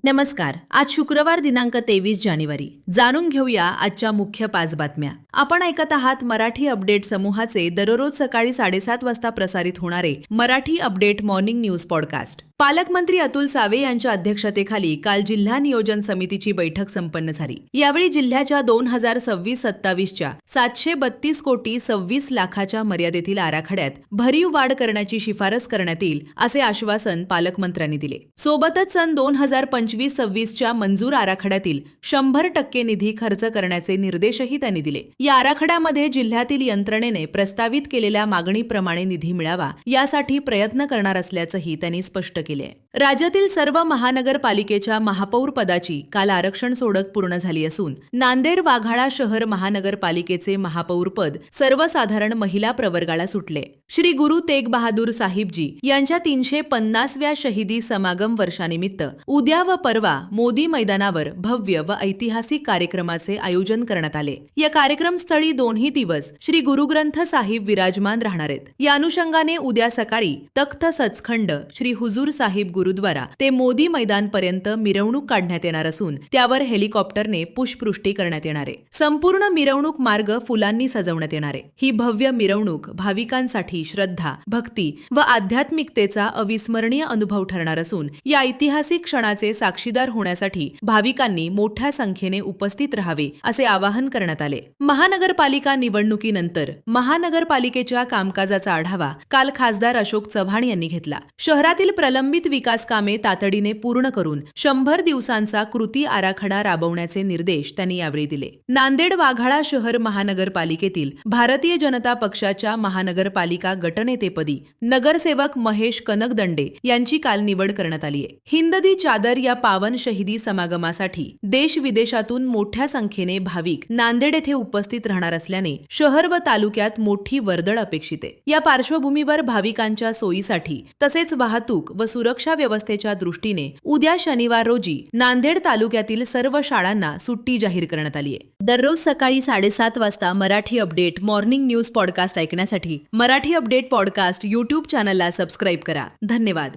नमस्कार. आज शुक्रवार दिनांक 23 जानेवारी. जाणून घेऊया आजच्या मुख्य 5 बातम्या. आपण ऐकत आहात मराठी अपडेट समूहाचे दररोज सकाळी 7:30 वाजता प्रसारित होणारे Marathi update morning news podcast. पालकमंत्री अतुल सावे यांच्या अध्यक्षतेखाली काल जिल्हा नियोजन समितीची बैठक संपन्न झाली. यावेळी जिल्ह्याच्या 2026-27च्या 732 कोटी 26 लाखाच्या मर्यादेतील आराखड्यात भरीव वाढ करण्याची शिफारस करण्यात येईल असे आश्वासन पालकमंत्र्यांनी दिले. सोबतच सन 2025-26च्या मंजूर आराखड्यातील 100% निधी खर्च करण्याचे निर्देशही त्यांनी दिले. या आराखड्यामध्ये जिल्ह्यातील यंत्रणेने प्रस्तावित केलेल्या मागणीप्रमाणे निधी मिळावा यासाठी प्रयत्न करणार असल्याचंही त्यांनी स्पष्ट केले. राज्यातील सर्व महानगरपालिकेच्या महापौर पदाची काल आरक्षण सोडत पूर्ण झाली असून नांदेड वाघाळा शहर महानगरपालिकेचे महापौर पद सर्वसाधारण महिला प्रवर्गाला सुटले. श्री गुरु तेग बहादूर साहिबजी यांच्या 350व्या शहीदी समागम वर्षानिमित्त उद्या व परवा मोदी मैदानावर भव्य व ऐतिहासिक कार्यक्रमाचे आयोजन करण्यात आले. या कार्यक्रमस्थळी 2 दिवस श्री गुरुग्रंथ साहिब विराजमान राहणार आहेत. या अनुषंगाने उद्या सकाळी तख्त सचखंड श्री हुजूर साहिब गुरुद्वारा ते मोदी मैदानपर्यंत मिरवणूक काढण्यात येणार असून त्यावर हेलिकॉप्टरने पुष्पवृष्टी करण्यात येणार आहे. संपूर्ण मिरवणूक मार्ग फुलांनी सजवण्यात येणार आहे. ही भव्य मिरवणूक भाविकांसाठी श्रद्धा, भक्ती व आध्यात्मिकतेचा अविस्मरणीय अनुभव ठरणार असून या ऐतिहासिक क्षणाचे साक्षीदार होण्यासाठी भाविकांनी मोठ्या संख्येने उपस्थित राहावे असे आवाहन करण्यात आले. महानगरपालिका निवडणुकीनंतर महानगरपालिकेच्या कामकाजाचा आढावा काल खासदार अशोक चव्हाण यांनी घेतला. शहरातील प्रलंबित विकास कामे तातडीने पूर्ण करून 100 दिवसांचा कृती आराखडा राबवण्याचे निर्देश त्यांनी यावेळी दिले. नांदेड वाघाळा शहर महानगरपालिकेतील भारतीय जनता पक्षाच्या महानगरपालिका गटनेतेपदी नगरसेवक महेश कनकदंडे यांची काल निवड करण्यात आली आहे. हिंद दी चादर या पावन शहीदी समागमासाठी देश विदेशातून मोठ्या संख्येने भाविक नांदेड येथे उपस्थित राहणार असल्याने शहर व तालुक्यात मोठी वर्दळ अपेक्षित आहे. या पार्श्वभूमीवर भाविकांच्या सोयीसाठी तसेच वाहतूक व सुरक्षा व्यवस्थेच्या दृष्टीने उद्या शनिवार रोजी नांदेड तालुक्यातील सर्व शाळांना सुट्टी जाहीर करण्यात आली आहे. दररोज सकाळी 7:30 वाजता Marathi update morning news podcast ऐकण्यासाठी मराठी अपडेट पॉडकास्ट YouTube चॅनलला सबस्क्राईब करा. धन्यवाद.